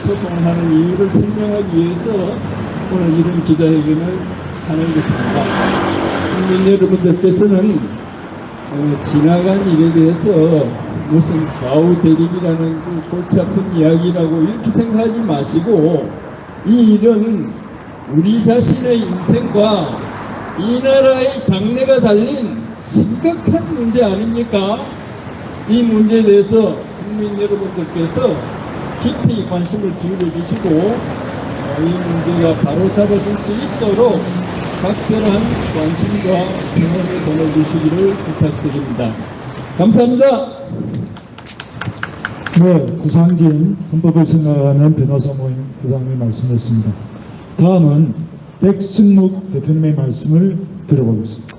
소송을 하는 이유를 설명하기 위해서 오늘 이런 기자회견을 하는 것입니다. 국민 여러분들께서는 지나간 일에 대해서 무슨 좌우 대립이라는 그 골치 아픈 이야기라고 이렇게 생각하지 마시고 이 일은 우리 자신의 인생과 이 나라의 장래가 달린 심각한 문제 아닙니까? 이 문제에 대해서 국민 여러분들께서 깊이 관심을 기울여 주시고 이 문제가 바로 잡아질 수 있도록 각별한 관심과 성원을 보내주시기를 부탁드립니다. 감사합니다. 네, 구상진 헌법을 생각하는 변호사 모임 회장님의 말씀이었습니다. 다음은 백승묵 대표님의 말씀을 들어보겠습니다.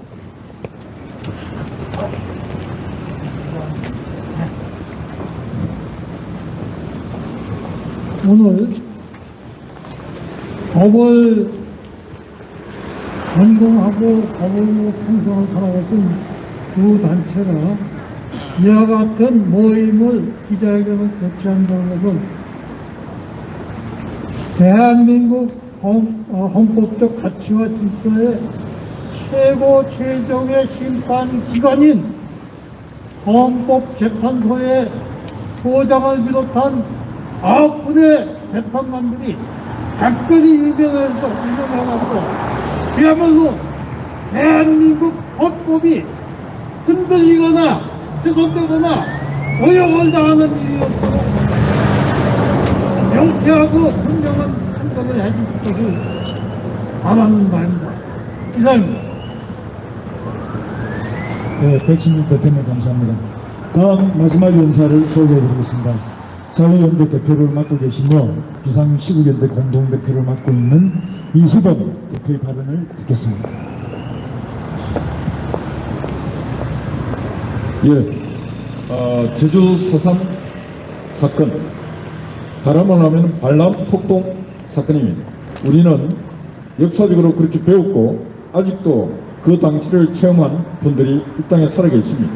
오늘 법을 전공하고 법을 풍성을 살아가신 두 단체가 이와 같은 모임을 기자회견을 개최한다는 것은 대한민국 헌법적 가치와 질서의 최종의 심판기관인 헌법재판소의 소장을 비롯한 9분의 재판관들이 각별히 유명해가지고 그야말로 대한민국 헌법이 흔들리거나 훼손되거나 오역을 당하는 일이었고 명쾌하고 분명한 판단을 해줄 것을 바라는 바입니다. 이상입니다. 네, 백승묵 대표님 감사합니다. 다음 마지막 연사를 소개해드리겠습니다. 자유연대 대표를 맡고 계시며 비상시국연대 공동대표를 맡고 있는 이희범 대표의 발언을 듣겠습니다. 제주 4.3 사건, 바람을 하면 반란 폭동 사건입니다. 우리는 역사적으로 그렇게 배웠고 아직도 그 당시를 체험한 분들이 이 땅에 살아계십니다.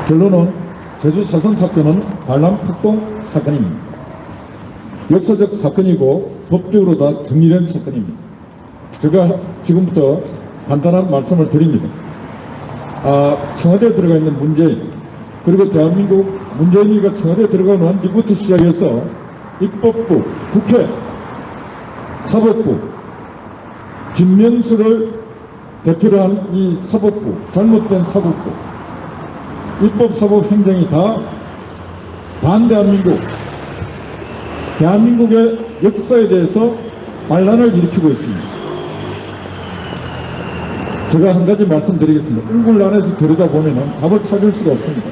결론은 제주 4.3 사건은 반란 폭동 사건입니다. 역사적 사건이고 법적으로 다 정리된 사건입니다. 제가 지금부터 간단한 말씀을 드립니다. 청와대에 들어가 있는 문재인, 그리고 대한민국 문재인이가 청와대에 들어가는 뒤부터 시작해서 입법부, 국회, 사법부, 김명수를 대표로 한 이 사법부, 잘못된 사법부, 입법, 사법, 행정이 다 반대한민국, 대한민국의 역사에 대해서 반란을 일으키고 있습니다. 제가 한 가지 말씀드리겠습니다. 얼굴 안에서 들여다보면 답을 찾을 수가 없습니다.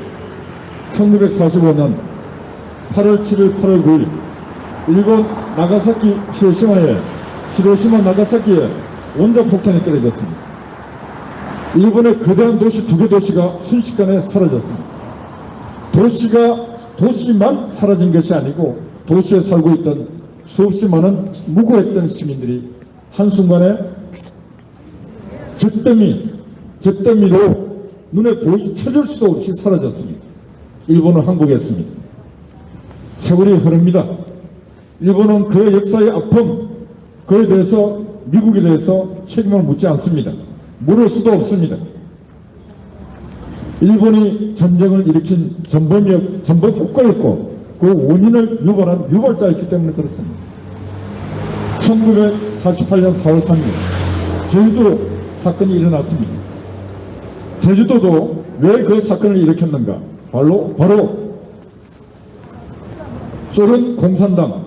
1945년 8월 7일, 8월 9일 일본 나가사키 히로시마 나가사키에 원자폭탄이 떨어졌습니다. 일본의 거대한 도시 2개 도시가 순식간에 사라졌습니다. 도시만 사라진 것이 아니고 도시에 살고 있던 수없이 많은 무고했던 시민들이 한순간에 잿더미로 눈에 찾을 수도 없이 사라졌습니다. 일본은 항복했습니다. 세월이 흐릅니다. 일본은 그 역사의 아픔, 그에 대해서 미국에 대해서 책임을 묻지 않습니다. 물을 수도 없습니다. 일본이 전쟁을 일으킨 전범 국가였고 그 원인을 유발한 유발자였기 때문에 그렇습니다. 1948년 4월 3일 제주도 사건이 일어났습니다. 제주도도 왜 그 사건을 일으켰는가? 바로 소련 공산당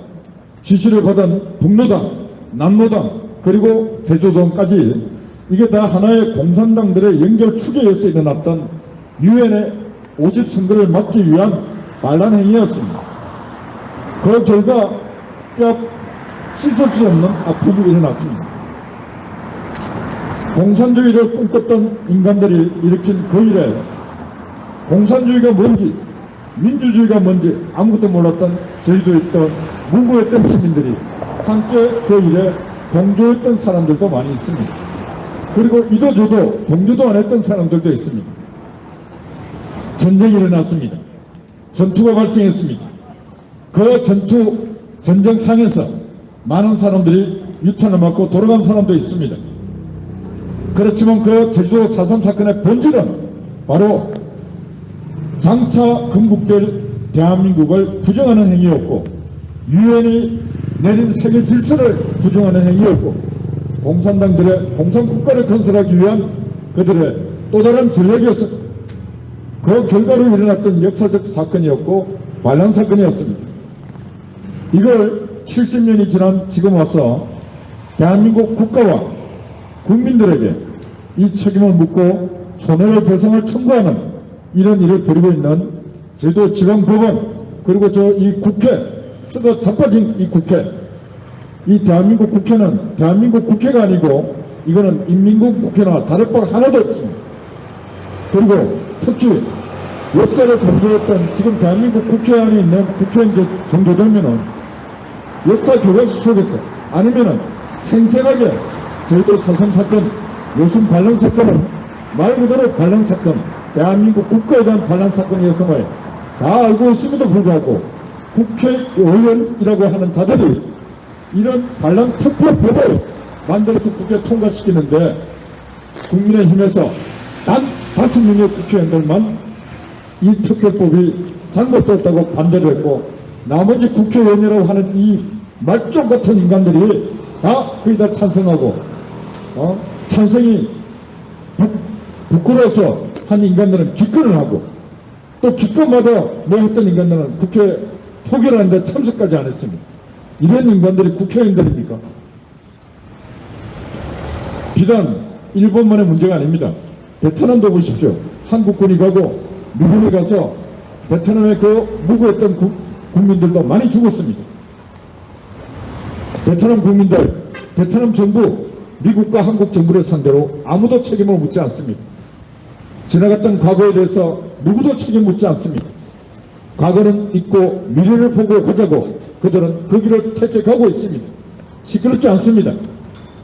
지시를 받은 북로당, 남로당 그리고 제주도까지 이게 다 하나의 공산당들의 연결축에서 일어났던 유엔의 50선거를 막기 위한 반란 행위였습니다. 그 결과 뼈 씻을 수 없는 아픔이 일어났습니다. 공산주의를 꿈꿨던 인간들이 일으킨 그 일에 공산주의가 뭔지 민주주의가 뭔지 아무것도 몰랐던 제주도에 있던 무고했던 시민들이 함께 그 일에 동조했던 사람들도 많이 있습니다. 그리고 이도저도 동조도 안 했던 사람들도 있습니다. 전쟁이 일어났습니다. 전투가 발생했습니다. 그 전쟁상에서 많은 사람들이 유탄을 맞고 돌아간 사람도 있습니다. 그렇지만 그 제주도 4.3 사건의 본질은 바로 장차 건국될 대한민국을 부정하는 행위였고 유엔이 내린 세계 질서를 부정하는 행위였고 공산당들의 공산국가를 건설하기 위한 그들의 또 다른 전략이었습니다. 그 결과로 일어났던 역사적 사건이었고 반란 사건이었습니다. 이걸 70년이 지난 지금 와서 대한민국 국가와 국민들에게 이 책임을 묻고 손해를 배상을 청구하는 이런 일을 벌이고 있는 제주도 지방법원 그리고 이 국회 썩어 자빠진 이 국회 이 대한민국 국회는 대한민국 국회가 아니고 이거는 인민국 국회나 다를 바 하나도 없습니다. 그리고 특히 역사를 공부했던 지금 대한민국 국회 안에 있는 국회의원 정도 되면은 역사 교과서 속에서 아니면은 생생하게 제주도 4.3 사건 요즘 반란 사건은 말 그대로 반란 사건 대한민국 국가에 대한 반란 사건이었음을 다 알고 있음에도 불구하고 국회의원이라고 하는 자들이 이런 반란 특별법을 만들어서 국회에 통과시키는데 국민의힘에서 단 5명의 국회의원들만 이 특별법이 잘못됐다고 반대를 했고 나머지 국회의원이라고 하는 이 말종 같은 인간들이 다 거의 다 찬성하고 찬성이 부끄러워서 한 인간들은 기권을 하고 또 기권마다 뭐 했던 인간들은 국회 표결하는데 참석까지 안 했습니다. 이런 인간들이 국회의원들입니까? 비단 일본만의 문제가 아닙니다. 베트남도 보십시오. 한국군이 가고 미군이 가서 베트남에 그 무고했던 국민들도 많이 죽었습니다. 베트남 국민들, 베트남 정부, 미국과 한국 정부를 상대로 아무도 책임을 묻지 않습니다. 지나갔던 과거에 대해서 누구도 책임 묻지 않습니다. 과거는 잊고 미래를 보고 가자고 그들은 그 길을 택해가고 있습니다. 시끄럽지 않습니다.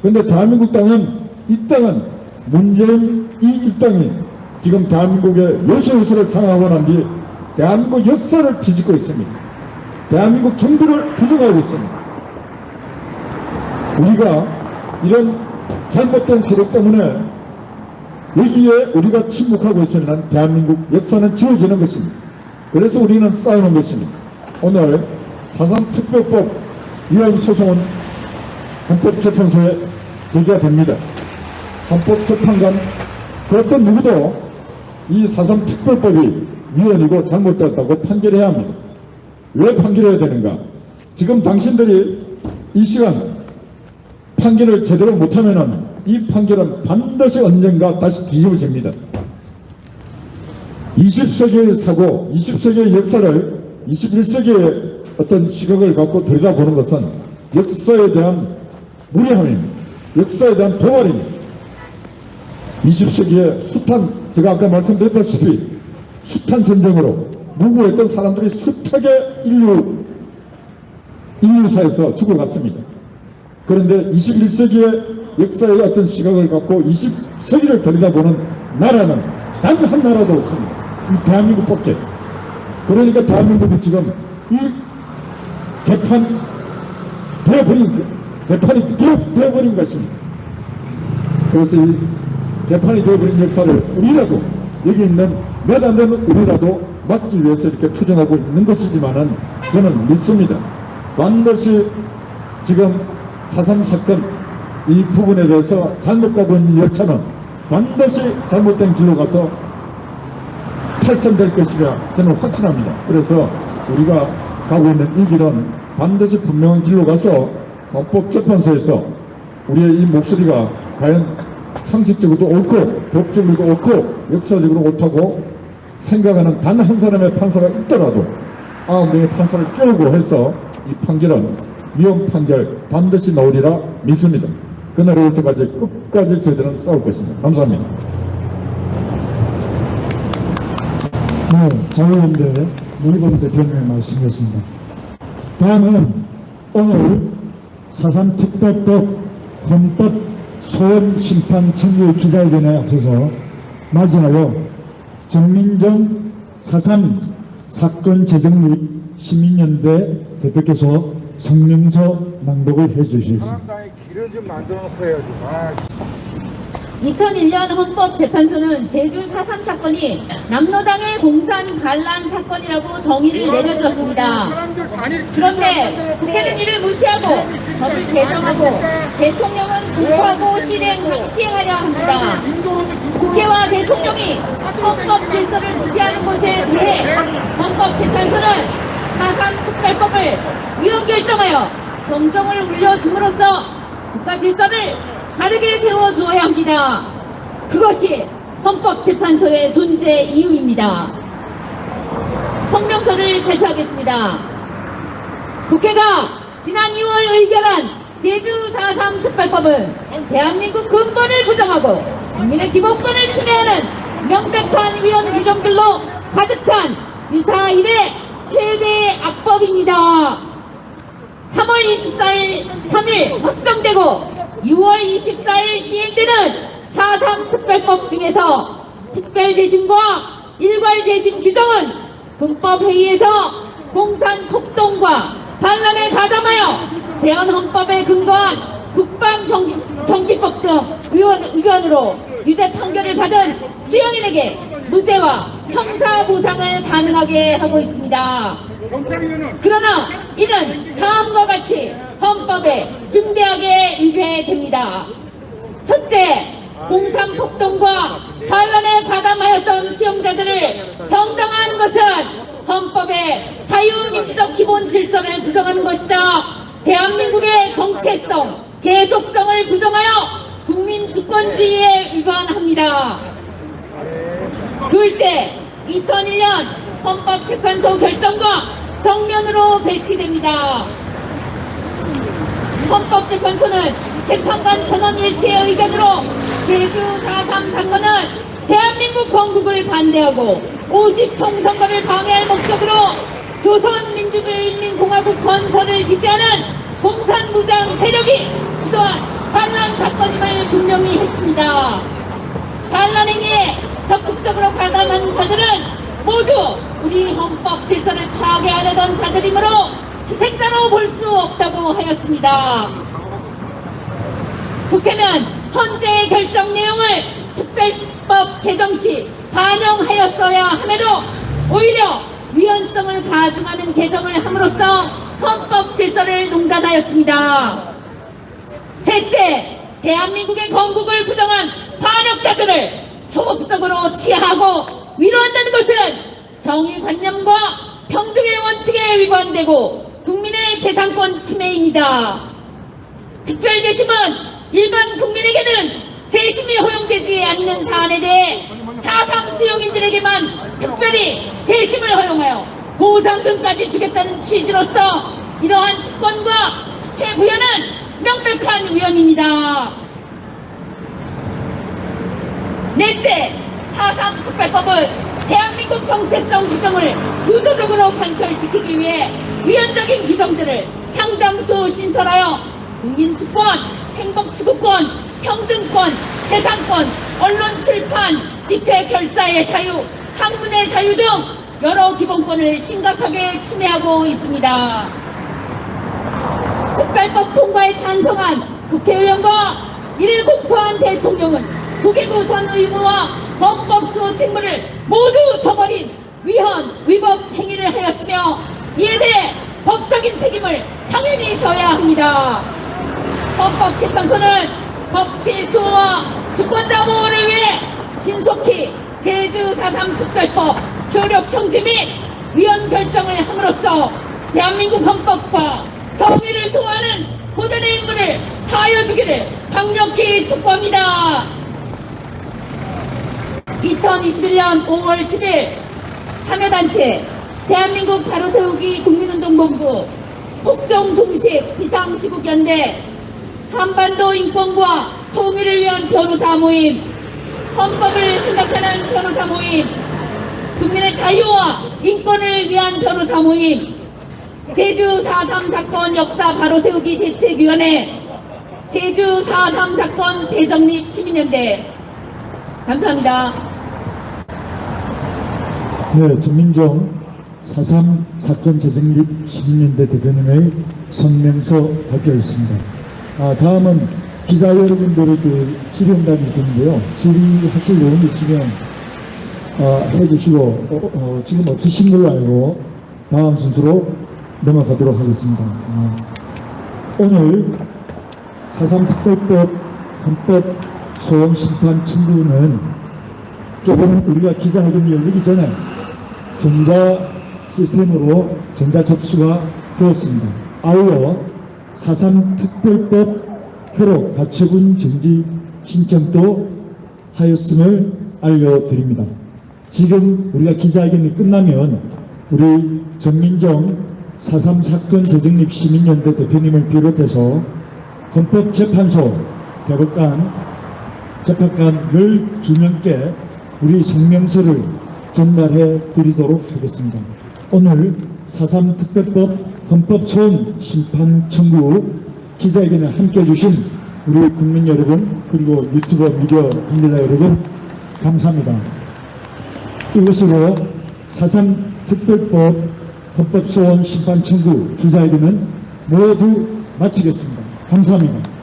그런데 대한민국 땅은 이 땅은 문재인 이 일당이 지금 대한민국의 요소요소를 장악하고 난 뒤 대한민국 역사를 뒤집고 있습니다. 대한민국 정부를 부정하고 있습니다. 우리가 이런 잘못된 세력 때문에 여기에 우리가 침묵하고 있으면 대한민국 역사는 지워지는 것입니다. 그래서 우리는 싸우는 것입니다. 오늘 4.3 특별법 위헌 소송은 헌법재판소에 제기가 됩니다. 헌법재판관 그 어떤 누구도 이 4.3 특별법이 위헌이고 잘못되었다고 판결해야 합니다. 왜 판결해야 되는가? 지금 당신들이 이 시간 판결을 제대로 못하면은 이 판결은 반드시 언젠가 다시 뒤집어집니다. 20세기의 사고, 20세기의 역사를 21세기의 어떤 시각을 갖고 들여다보는 것은 역사에 대한 무례함입니다. 역사에 대한 도발입니다. 20세기의 숱한, 제가 아까 말씀드렸다시피 숱한 전쟁으로 무고했던 사람들이 숱하게 인류사에서 죽어갔습니다. 그런데 21세기의 역사의 어떤 시각을 갖고 20세기를 들여다보는 나라는 단 한 나라도 없습니다. 이 대한민국밖에. 그러니까 대한민국이 지금 이 개판 개판이 되어버린 것입니다. 그래서 이 개판이 되어버린 역사를 우리라도 여기 있는 몇 안 되는 우리라도 막기 위해서 이렇게 투쟁하고 있는 것이지만은 저는 믿습니다. 반드시 지금 4.3 사건 이 부분에 대해서 잘못 가고 있는 열차는 반드시 잘못된 길로 가서 탈선될 것이라 저는 확신합니다. 그래서 우리가 가고 있는 이 길은 반드시 분명한 길로 가서 헌법재판소에서 우리의 이 목소리가 과연 상식적으로도 옳고 법적으로도 옳고 역사적으로 옳다고 생각하는 단 한 사람의 판사가 있더라도 9명의 판사를 깨우고 해서 이 판결은 위헌 판결 반드시 나오리라 믿습니다. 그날 올 때까지 끝까지 저희들은 싸울 것입니다. 감사합니다. 네, 자유연대 노희범 대표님의 말씀이었습니다. 다음은 오늘 4.3 특별법 헌법 소원 심판 청구 기자회견에 앞서서 맞이하여 정민정 4.3 사건 재정 및 시민연대 대표께서 성명서 낭독을 해주시겠습니다. 2001년 헌법재판소는 제주 4.3 사건이 남로당의 공산 반란 사건이라고 정의를 내려주었습니다. 그런데 국회는 이를 무시하고 법을 제정하고 대통령은 공포하고 시행하려 합니다. 국회와 대통령이 헌법 질서를 무시하는 것에 대해 헌법재판소는 4.3 특별법을 위헌 결정하여 경정을 울려줌으로써 국가 질서를 다르게 세워주어야 합니다. 그것이 헌법재판소의 존재 이유입니다. 성명서를 발표하겠습니다. 국회가 지난 2월 의결한 제주 4.3 특별법은 대한민국 근본을 부정하고 국민의 기본권을 침해하는 명백한 위헌 규정들로 가득 찬 유사 이래 최대의 악법입니다. 3월 24일 3일 확정되고 6월 24일 시행되는 4.3 특별법 중에서 특별재심과 일괄재심 규정은 헌법회의에서 공산폭동과 반란에 가담하여 제헌헌법에 근거한 국방경비법 등 위헌으로 유죄 판결을 받은 수용인에게 무죄와 형사보상을 가능하게 하고 있습니다. 그러나 이는 다음과 같이 헌법에 중대하게 위배됩니다. 첫째, 공산폭동과 반란에 가담하였던 수용자들을 정당화한 것은 헌법의 자유민주적 기본 질서를 부정하는 것이다. 대한민국의 정체성, 계속성을 부정하여 국민 주권주의에 위반합니다. 둘째, 2001년 헌법재판소 결정과 정면으로 배치됩니다. 헌법재판소는 재판관 전원일체의 의견으로 제주 4.3 사건은 대한민국 건국을 반대하고 50총선거를 방해할 목적으로 조선민주주의인민공화국 건설을 지지하는 공산무장 세력이 주도한 반란 사건임을 분명히 했습니다. 반란 행위에 적극적으로 가담한 자들은 모두 우리 헌법 질서를 파괴하려던 자들이므로 희생자로 볼 수 없다고 하였습니다. 국회는 헌재의 결정 내용을 특별법 개정 시 반영하였어야 함에도 오히려 위헌성을 가중하는 개정을 함으로써 헌법 질서를 농단하였습니다. 셋째, 대한민국의 건국을 부정한 반역자들을 초법적으로 치하하고 위로한다는 것은 정의관념과 평등의 원칙에 위반되고 국민의 재산권 침해입니다. 특별재심은 일반 국민에게는 재심이 허용되지 않는 사안에 대해 4.3 수용인들에게만 특별히 재심을 허용하여 보상금까지 주겠다는 취지로서 이러한 특권과 특혜 부여는 명백한 위헌입니다. 넷째, 4.3 특별법은 대한민국 정체성 규정을 구조적으로 관철시키기 위해 위헌적인 규정들을 상당수 신설하여 국민수권, 행복추구권, 평등권, 재산권, 언론 출판, 집회 결사의 자유, 학문의 자유 등 여러 기본권을 심각하게 침해하고 있습니다. 특별법 통과에 찬성한 국회의원과 이를 공포한 대통령은 국익우 선 의무와 헌법 수호 책무를 모두 저버린 위헌, 위법 행위를 하였으며 이에 대해 법적인 책임을 당연히 져야 합니다. 헌법재판소는 법치 수호와 주권자 보호를 위해 신속히 제주 4.3 특별법 효력 청지 및 위헌 결정을 함으로써 대한민국 헌법과 정의를 수호하는 보전의 임무를 다하여 주기를 강력히 촉구합니다. 2021년 5월 10일 참여단체 대한민국 바로세우기 국민운동본부 폭정중식 비상시국연대 한반도 인권과 통일을 위한 변호사 모임, 헌법을 생각하는 변호사 모임, 국민의 자유와 인권을 위한 변호사 모임, 제주 4.3 사건 역사 바로세우기 대책위원회, 제주 4.3 사건 재정립 시민연대. 감사합니다. 네, 전민정 4.3 사건 재정립 시민연대 대변인의 성명서 발표했습니다. 다음은 기자 여러분들의 질의응답이 있는데요. 질의하실 내용이 있으면 해주시고 지금 없으신 걸로 알고 다음 순서로 넘어가도록 하겠습니다. 오늘 4.3 특별법 헌법 소원 심판 청구는 조금 우리가 기자회견이 열리기 전에 전자 시스템으로 전자 접수가 되었습니다. 아울러 4.3 특별법 회로 가처분 정지 신청도 하였음을 알려드립니다. 지금 우리가 기자회견이 끝나면 우리 전민정 4.3 사건 재정립 시민연대 대표님을 비롯해서 헌법재판소 대법관, 재판관 12명께 우리 성명서를 전달해 드리도록 하겠습니다. 오늘 4.3 특별법 헌법 소원 심판 청구 기자회견에 함께 해주신 우리 국민 여러분 그리고 유튜버 미디어 관계자 여러분 감사합니다. 이것으로 4.3 특별법 헌법 소원 심판 청구 기자회견은 모두 마치겠습니다. 감사합니다.